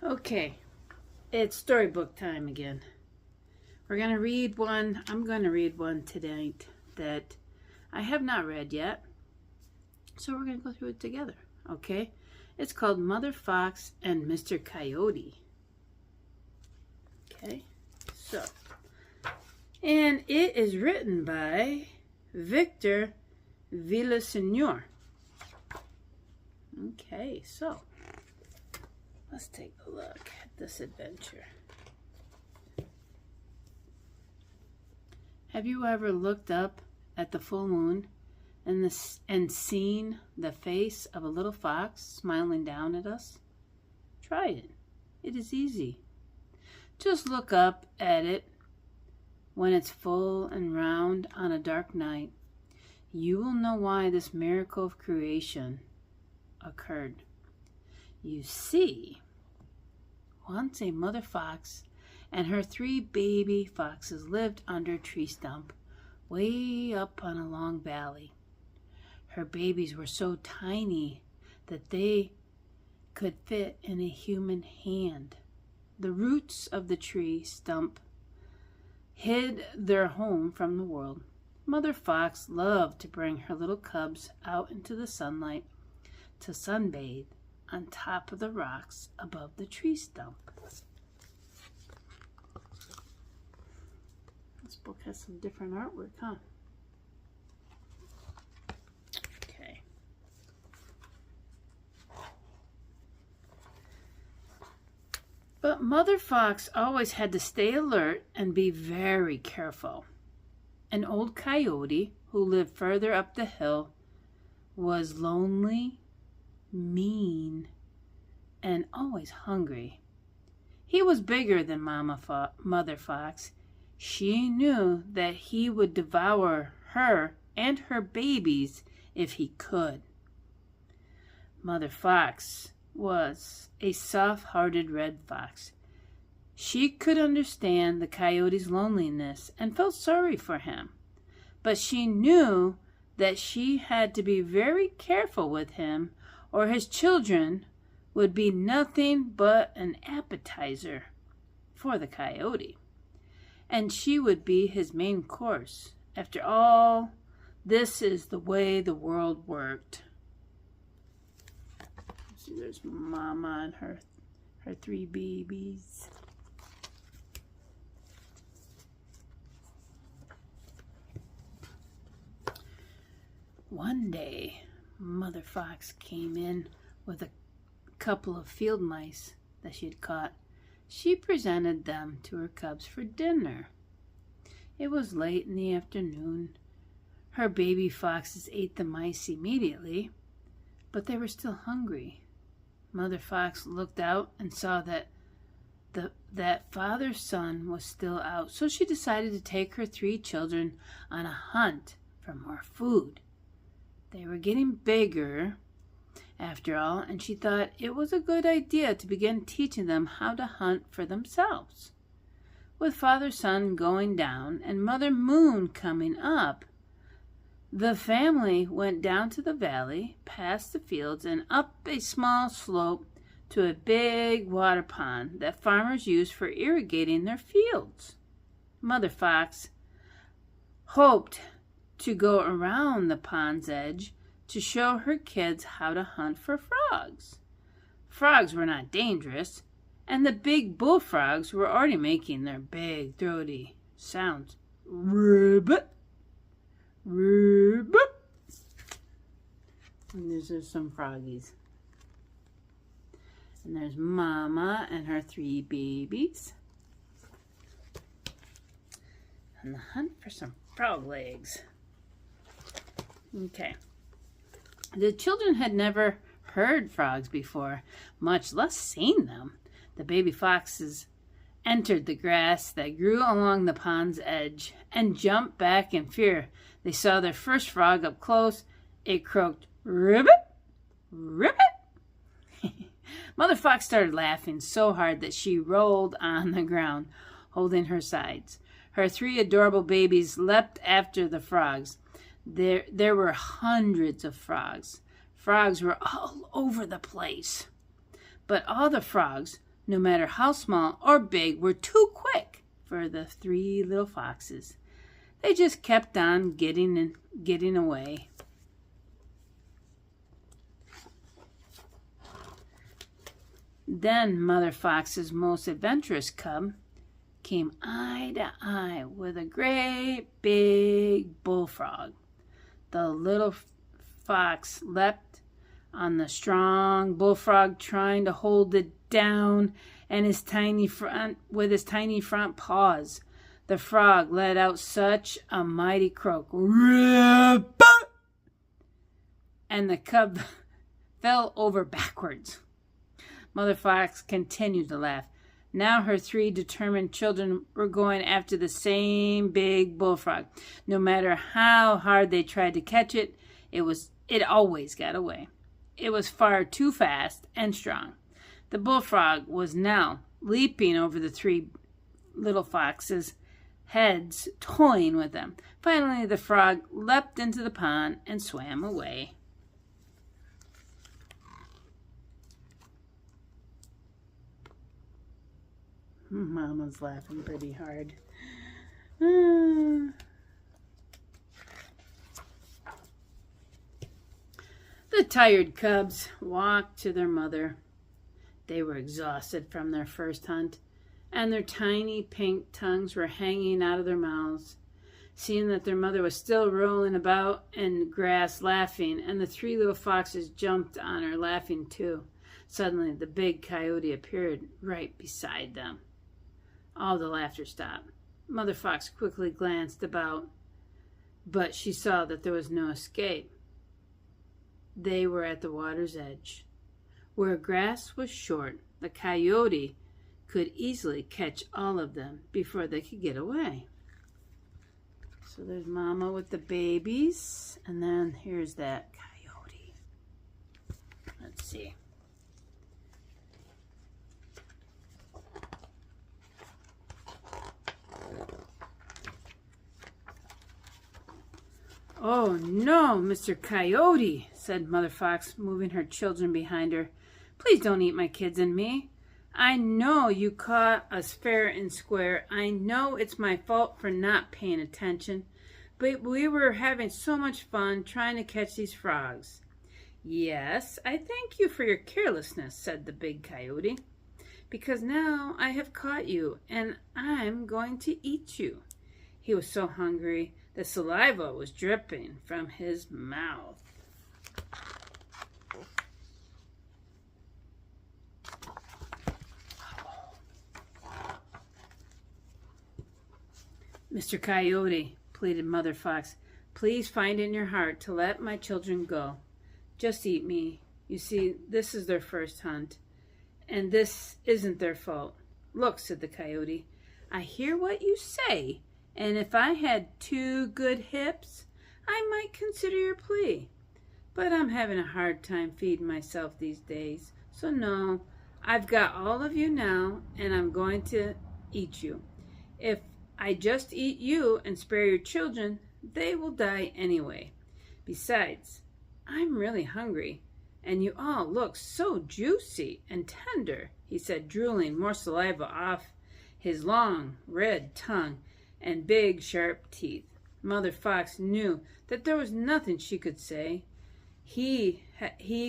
Okay, it's storybook time again. We're going to read one. I'm going to read one tonight that I have not read yet. So we're going to go through it together, okay? It's called Mother Fox and Mr. Coyote. Okay, so. And it is written by Victor Villaseñor. Okay, so. Let's take a look at this adventure. Have you ever looked up at the full moon and seen the face of a little fox smiling down at us? Try it. It is easy. Just look up at it when it's full and round on a dark night. You will know why this miracle of creation occurred. You see, once a mother fox and her 3 baby foxes lived under a tree stump way up on a long valley. Her babies were so tiny that they could fit in a human hand. The roots of the tree stump hid their home from the world. Mother Fox loved to bring her little cubs out into the sunlight to sunbathe on top of the rocks above the tree stump. This book has some different artwork, huh? Okay. But Mother Fox always had to stay alert and be very careful. An old coyote who lived further up the hill was lonely, mean, and always hungry. He was bigger than Mother Fox. She knew that he would devour her and her babies if he could. Mother Fox was a soft-hearted red fox. She could understand the coyote's loneliness and felt sorry for him, but she knew that she had to be very careful with him, or his children would be nothing but an appetizer for the coyote, and she would be his main course. After all, this is the way the world worked. See, there's Mama and her 3 babies. One day, Mother Fox came in with a couple of field mice that she had caught. She presented them to her cubs for dinner. It was late in the afternoon. Her baby foxes ate the mice immediately, but they were still hungry. Mother Fox looked out and saw that father's son was still out, so she decided to take her 3 children on a hunt for more food. They were getting bigger, after all, and she thought it was a good idea to begin teaching them how to hunt for themselves. With Father Sun going down and Mother Moon coming up, the family went down to the valley, past the fields, and up a small slope to a big water pond that farmers use for irrigating their fields. Mother Fox hoped to go around the pond's edge to show her kids how to hunt for frogs. Frogs were not dangerous, and the big bullfrogs were already making their big throaty sounds. Ribbit, ribbit. And there's some froggies. And there's Mama and her 3 babies. And the hunt for some frog legs. Okay. The children had never heard frogs before, much less seen them. The baby foxes entered the grass that grew along the pond's edge and jumped back in fear. They saw their first frog up close. It croaked, "Ribbit, ribbit." Mother Fox started laughing so hard that she rolled on the ground, holding her sides. Her 3 adorable babies leapt after the frogs. There were hundreds of frogs. Frogs were all over the place. But all the frogs no matter how small or big, were too quick for the three little foxes. They just kept on getting away. Then Mother Fox's most adventurous cub came eye to eye with a great big bullfrog. The little fox leapt on the strong bullfrog, trying to hold it down and with his tiny front paws. The frog let out such a mighty croak, and the cub fell over backwards. Mother Fox continued to laugh. Now her three determined children were going after the same big bullfrog. No matter how hard they tried to catch it, it always got away. It was far too fast and strong. The bullfrog was now leaping over the three little foxes' heads, toying with them. Finally, the frog leapt into the pond and swam away. Mama's laughing pretty hard. The tired cubs walked to their mother. They were exhausted from their first hunt, and their tiny pink tongues were hanging out of their mouths. Seeing that their mother was still rolling about in grass laughing, and the three little foxes jumped on her laughing too. Suddenly the big coyote appeared right beside them. All the laughter stopped. Mother Fox quickly glanced about, but she saw that there was no escape. They were at the water's edge. Where grass was short, the coyote could easily catch all of them before they could get away. So there's Mama with the babies, and then here's that coyote. Let's see. "Oh no, Mr. Coyote," said Mother Fox, moving her children behind her. "Please don't eat my kids and me. I know you caught us fair and square. I know it's my fault for not paying attention, but we were having so much fun trying to catch these frogs." "Yes, I thank you for your carelessness," said the big coyote, "because now I have caught you and I'm going to eat you." He was so hungry, the saliva was dripping from his mouth. "Mr. Coyote," pleaded Mother Fox, "please find in your heart to let my children go. Just eat me. You see, this is their first hunt, and this isn't their fault." "Look," said the coyote, "I hear what you say, and if I had 2 good hips, I might consider your plea. But I'm having a hard time feeding myself these days. So no, I've got all of you now, and I'm going to eat you. If I just eat you and spare your children, they will die anyway. Besides, I'm really hungry, and you all look so juicy and tender," he said, drooling more saliva off his long red tongue and big sharp teeth. Mother Fox knew that there was nothing she could say. He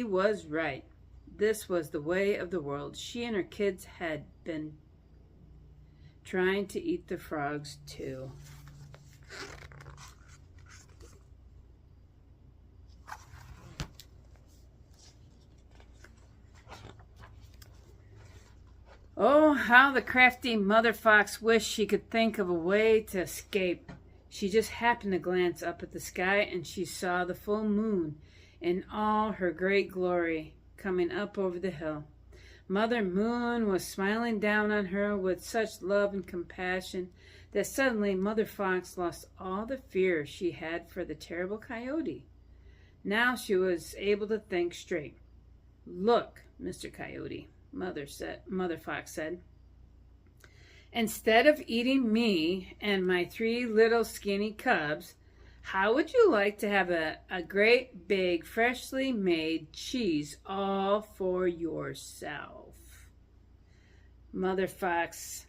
was right. This was the way of the world. She and her kids had been trying to eat the frogs too. Oh, how the crafty Mother Fox wished she could think of a way to escape. She just happened to glance up at the sky, and she saw the full moon in all her great glory coming up over the hill. Mother Moon was smiling down on her with such love and compassion that suddenly Mother Fox lost all the fear she had for the terrible coyote. Now she was able to think straight. "Look, Mr. Coyote," Mother Fox said, "instead of eating me and my 3 little skinny cubs, how would you like to have a great big freshly made cheese all for yourself?" Mother Fox,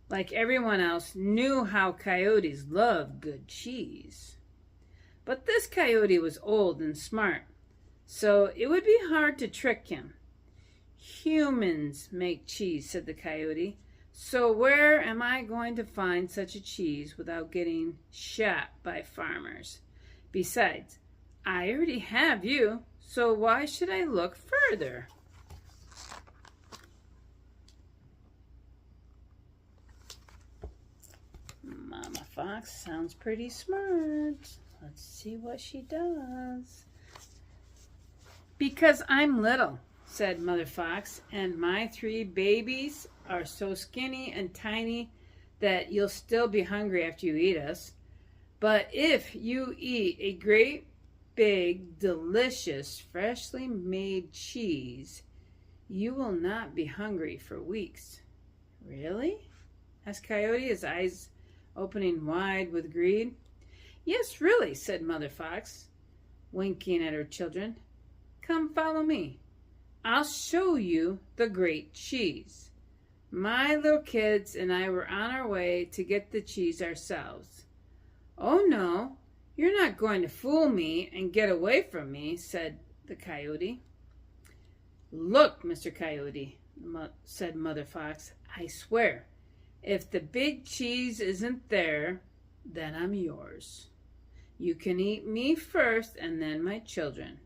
like everyone else, knew how coyotes love good cheese. But this coyote was old and smart, so it would be hard to trick him. Humans make cheese, said the coyote. So where am I going to find such a cheese without getting shot by farmers? Besides, I already have you, so why should I look further? Mama Fox sounds pretty smart. Let's see what she does. Because I'm little, said Mother Fox, and my 3 babies are so skinny and tiny that you'll still be hungry after you eat us. But if you eat a great, big, delicious, freshly made cheese, you will not be hungry for weeks. Really? Asked Coyote, his eyes opening wide with greed. Yes, really, said Mother Fox, winking at her children. Come follow me. I'll show you the great cheese. My little kids and I were on our way to get the cheese ourselves. Oh no, you're not going to fool me and get away from me, said the coyote. Look, Mr. Coyote, said Mother Fox, I swear, if the big cheese isn't there, then I'm yours. You can eat me first and then my children.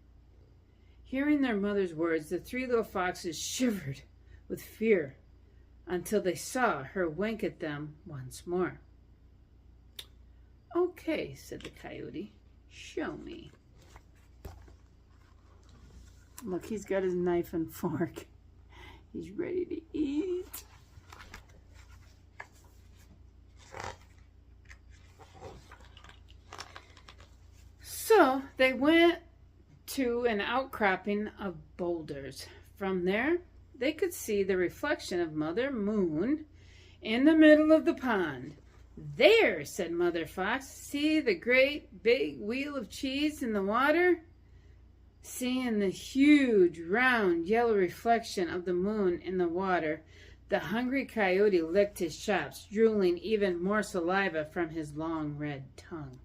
Hearing their mother's words, the 3 little foxes shivered with fear until they saw her wink at them once more. Okay, said the coyote, show me. Look, he's got his knife and fork. He's ready to eat. So they went to an outcropping of boulders. From there, they could see the reflection of Mother Moon in the middle of the pond. There, said Mother Fox, see the great big wheel of cheese in the water? Seeing the huge, round, yellow reflection of the moon in the water, the hungry coyote licked his chops, drooling even more saliva from his long red tongue.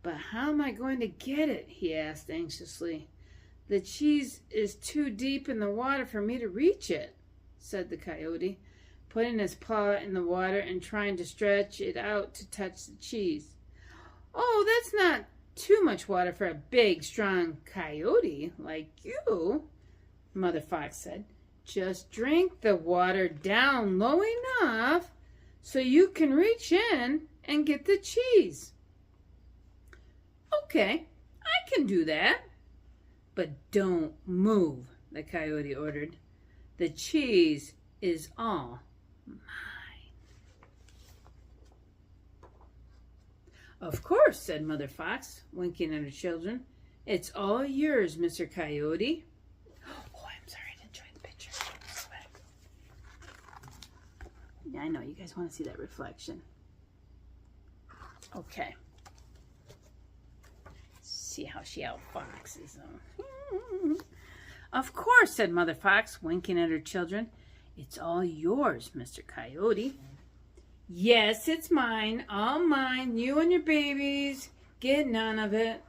But how am I going to get it? He asked anxiously. The cheese is too deep in the water for me to reach it, said the coyote, putting his paw in the water and trying to stretch it out to touch the cheese. Oh, that's not too much water for a big, strong coyote like you, Mother Fox said. Just drink the water down low enough so you can reach in and get the cheese. Okay, I can do that. But don't move, the coyote ordered. The cheese is all mine. Of course, said Mother Fox, winking at her children. It's all yours, Mr. Coyote. Oh, I'm sorry, I didn't join the picture. Yeah, I know, you guys want to see that reflection. Okay. See how she outfoxes them. Of course, said Mother Fox, winking at her children. It's all yours, Mr. Coyote. Yes, it's mine, all mine, you and your babies. Get none of it.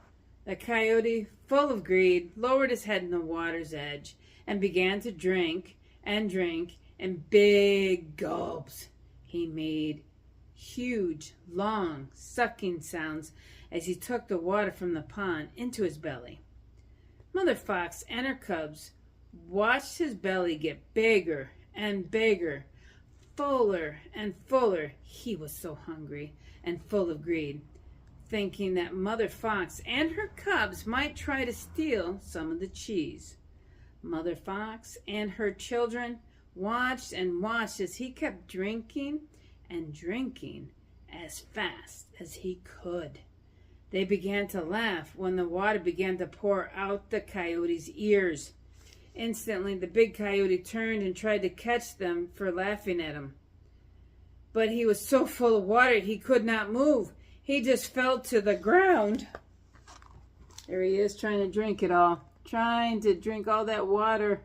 The coyote, full of greed, lowered his head in the water's edge and began to drink and drink in big gulps. He made huge, long, sucking sounds as he took the water from the pond into his belly. Mother Fox and her cubs watched his belly get bigger and bigger, fuller and fuller. He was so hungry and full of greed, thinking that Mother Fox and her cubs might try to steal some of the cheese. Mother Fox and her children watched and watched as he kept drinking and drinking as fast as he could. They began to laugh when the water began to pour out the coyote's ears. Instantly, the big coyote turned and tried to catch them for laughing at him. But he was so full of water he could not move. He just fell to the ground. There he is trying to drink it all. Trying to drink all that water.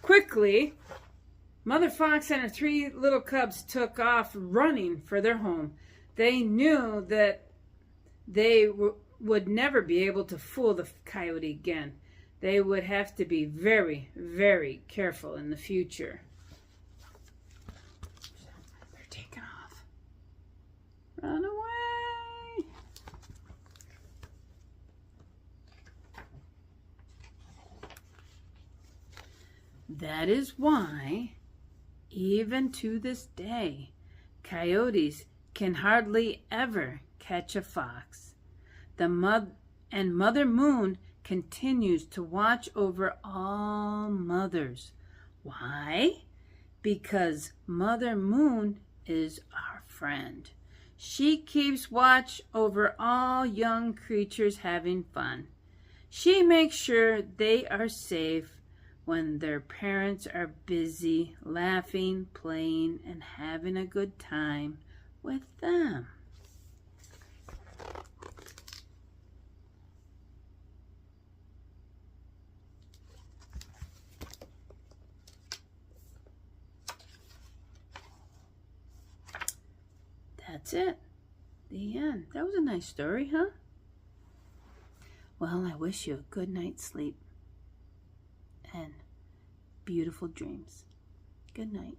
Quickly, Mother Fox and her 3 little cubs took off running for their home. They knew that they would never be able to fool the coyote again. They would have to be very, very careful in the future. They're taking off. Run away! That is why, even to this day, coyotes can hardly ever catch a fox. Mother Moon continues to watch over all mothers. Why? Because Mother Moon is our friend. She keeps watch over all young creatures having fun. She makes sure they are safe when their parents are busy laughing, playing, and having a good time with them. That's it. The end. That was a nice story, huh? Well, I wish you a good night's sleep and beautiful dreams. Good night.